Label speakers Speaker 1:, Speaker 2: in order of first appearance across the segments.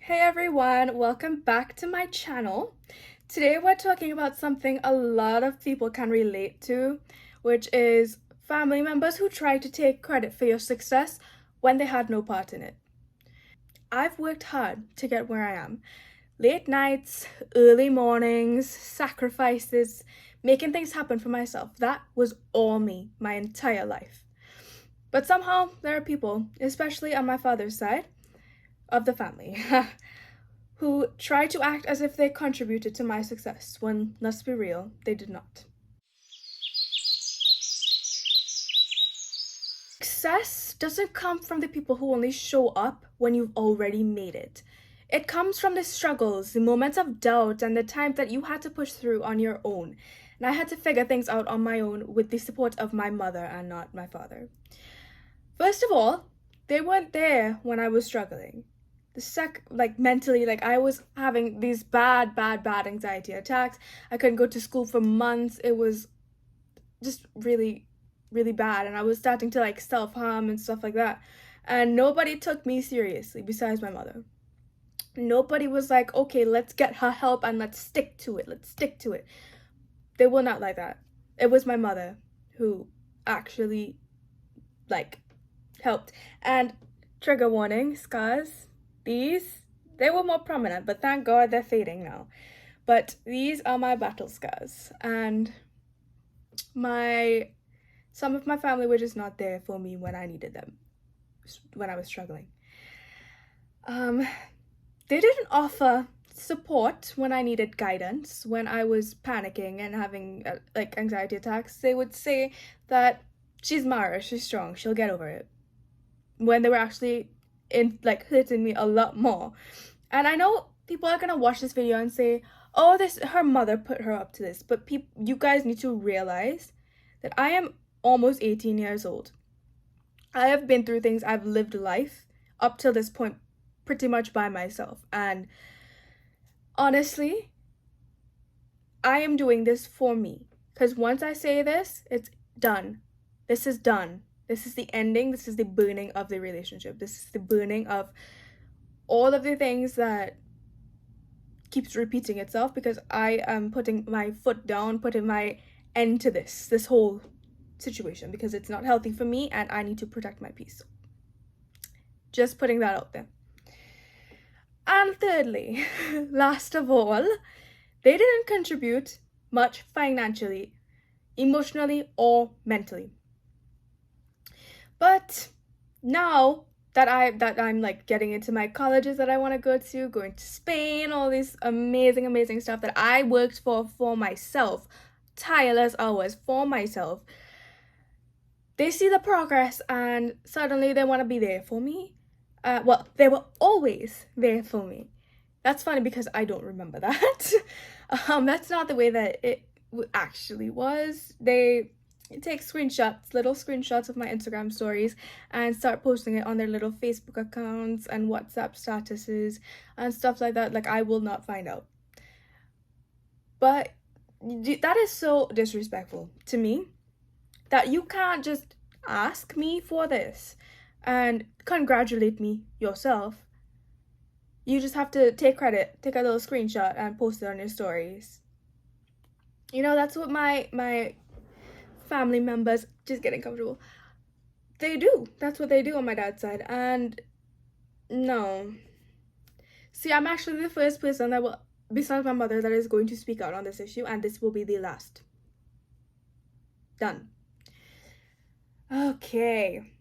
Speaker 1: Hey everyone, welcome back to my channel. Today we're talking about something a lot of people can relate to, which is family members who try to take credit for your success when they had no part in it. I've worked hard to get where I am. Late nights, early mornings, sacrifices, making things happen for myself. That was all me, my entire life. But somehow there are people, especially on my father's side of the family, who try to act as if they contributed to my success when, let's be real, they did not. Success doesn't come from the people who only show up when you've already made it. It comes from the struggles, the moments of doubt, and the times that you had to push through on your own. And I had to figure things out on my own with the support of my mother and not my father. First of all, they weren't there when I was struggling. Mentally, I was having these bad anxiety attacks. I couldn't go to school for months. It was just really bad, and I was starting to self-harm and stuff like that, and nobody took me seriously besides my mother. Nobody was like, okay, let's get her help and let's stick to it. They were not like that. It was my mother who actually helped. And trigger warning, scars, they were more prominent, but thank God they're fading now. But these are my battle scars, and some of my family were just not there for me when I needed them, when I was struggling. They didn't offer support when I needed guidance, when I was panicking and having anxiety attacks. They would say that she's Mara, she's strong, she'll get over it, when they were actually hurting me a lot more. And I know people are gonna watch this video and say, oh, her mother put her up to this, but you guys need to realize that I am almost 18 years old. I have been through things. I've lived life up till this point pretty much by myself, and honestly, I am doing this for me, because once I say this, it's done. This is done. This is the ending. This is the burning of the relationship. This is the burning of all of the things that keeps repeating itself, because I am putting my foot down, putting my end to this whole situation, because it's not healthy for me and I need to protect my peace. Just putting that out there. And thirdly, last of all, they didn't contribute much financially, emotionally, or mentally. But now that I'm getting into my colleges that I want to go to, going to Spain, all this amazing stuff that I worked for myself, tireless hours for myself, they see the progress and suddenly they want to be there for me. Well, they were always there for me. That's funny because I don't remember that. That's not the way that it actually was. They take little screenshots of my Instagram stories and start posting it on their little Facebook accounts and WhatsApp statuses and stuff like that. I will not find out. But that is so disrespectful to me, that you can't just ask me for this and congratulate me yourself. You just have to take credit, take a little screenshot and post it on your stories. You know, that's what my family members, just getting comfortable, they do. That's what they do on my dad's side. And no. See, I'm actually the first person that will, besides my mother, that is going to speak out on this issue, and this will be the last. Done. Okay.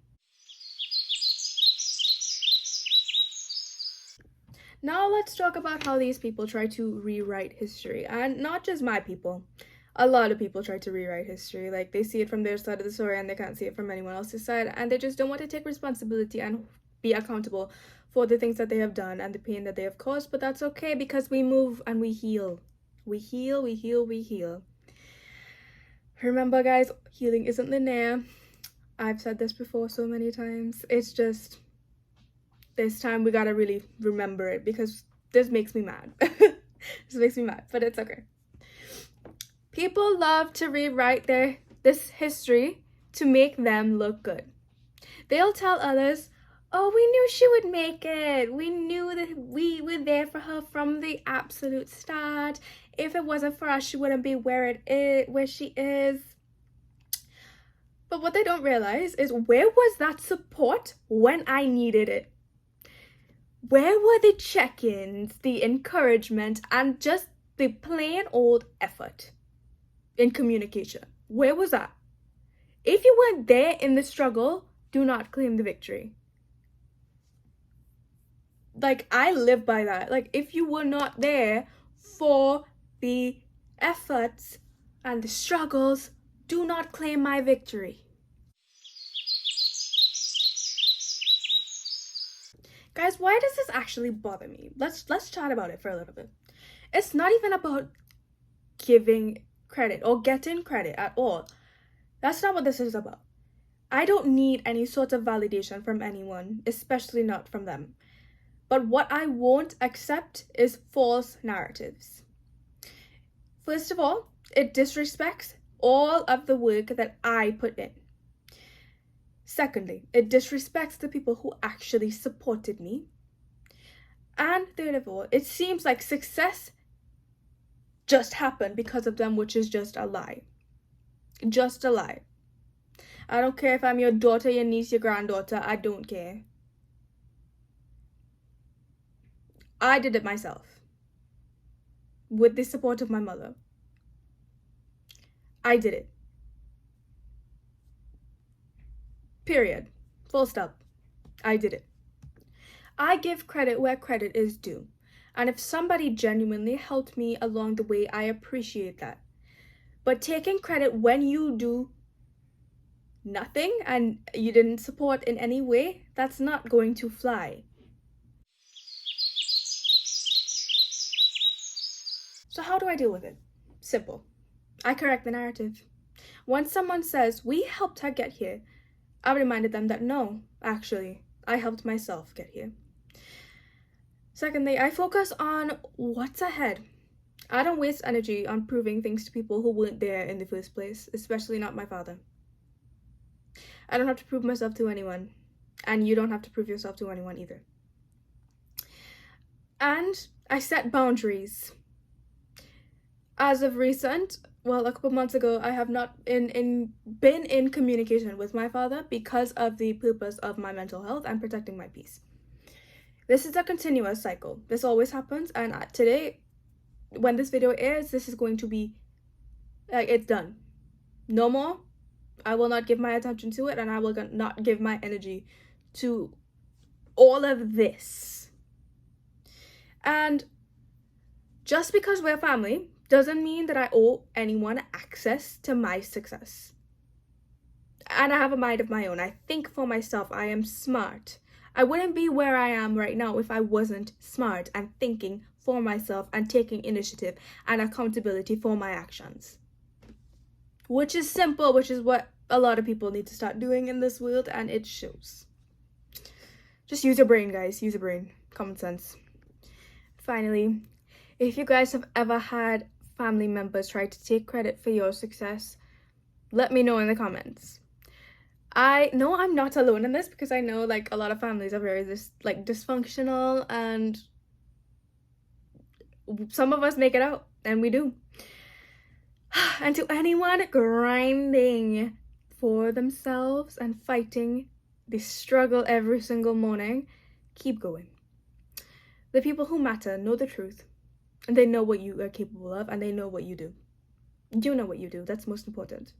Speaker 1: Now let's talk about how these people try to rewrite history. And not just my people. A lot of people try to rewrite history. They see it from their side of the story and they can't see it from anyone else's side. And they just don't want to take responsibility and be accountable for the things that they have done and the pain that they have caused. But that's okay, because we move and we heal. We heal. Remember, guys, healing isn't linear. I've said this before so many times. It's just, this time we gotta really remember it, because this makes me mad. But it's okay. People love to rewrite this history to make them look good. They'll tell others, Oh, we knew she would make it. We knew that we were there for her from the absolute start. If it wasn't for us, she wouldn't be where she is. But what they don't realize is, where was that support when I needed it? Where were the check-ins, the encouragement, and just the plain old effort in communication? Where was that? If you weren't there in the struggle, do not claim the victory. Like, I live by that. Like, if you were not there for the efforts and the struggles, do not claim my victory. Guys, why does this actually bother me? Let's chat about it for a little bit. It's not even about giving credit or getting credit at all. That's not what this is about. I don't need any sort of validation from anyone, especially not from them. But what I won't accept is false narratives. First of all, it disrespects all of the work that I put in. Secondly, it disrespects the people who actually supported me. And third of all, it seems like success just happened because of them, which is just a lie. Just a lie. I don't care if I'm your daughter, your niece, your granddaughter. I don't care. I did it myself. With the support of my mother. I did it. Period. Full stop. I did it. I give credit where credit is due. And if somebody genuinely helped me along the way, I appreciate that. But taking credit when you do nothing and you didn't support in any way, that's not going to fly. So how do I deal with it? Simple. I correct the narrative. When someone says, we helped her get here, I reminded them that no, actually, I helped myself get here. Secondly, I focus on what's ahead. I don't waste energy on proving things to people who weren't there in the first place, especially not my father. I don't have to prove myself to anyone, and you don't have to prove yourself to anyone either. And I set boundaries. As of recent, well, a couple months ago, I have not been in communication with my father because of the purpose of my mental health and protecting my peace. This is a continuous cycle. This always happens, and today, when this video airs, this is going to be, it's done. No more. I will not give my attention to it, and I will not give my energy to all of this. And just because we're family doesn't mean that I owe anyone access to my success. And I have a mind of my own. I think for myself. I am smart. I wouldn't be where I am right now if I wasn't smart and thinking for myself and taking initiative and accountability for my actions. Which is simple, which is what a lot of people need to start doing in this world, and it shows. Just use your brain, guys. Use your brain. Common sense. Finally, if you guys have ever had family members try to take credit for your success, let me know in the comments. I know I'm not alone in this, because I know like a lot of families are very dysfunctional, and some of us make it out, and we do. And to anyone grinding for themselves and fighting the struggle every single morning, keep going. The people who matter know the truth, and they know what you are capable of, and they know what you do. You know what you do. That's most important.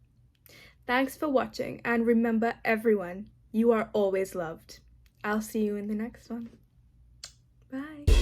Speaker 1: Thanks for watching, and remember, everyone, you are always loved. I'll see you in the next one. Bye.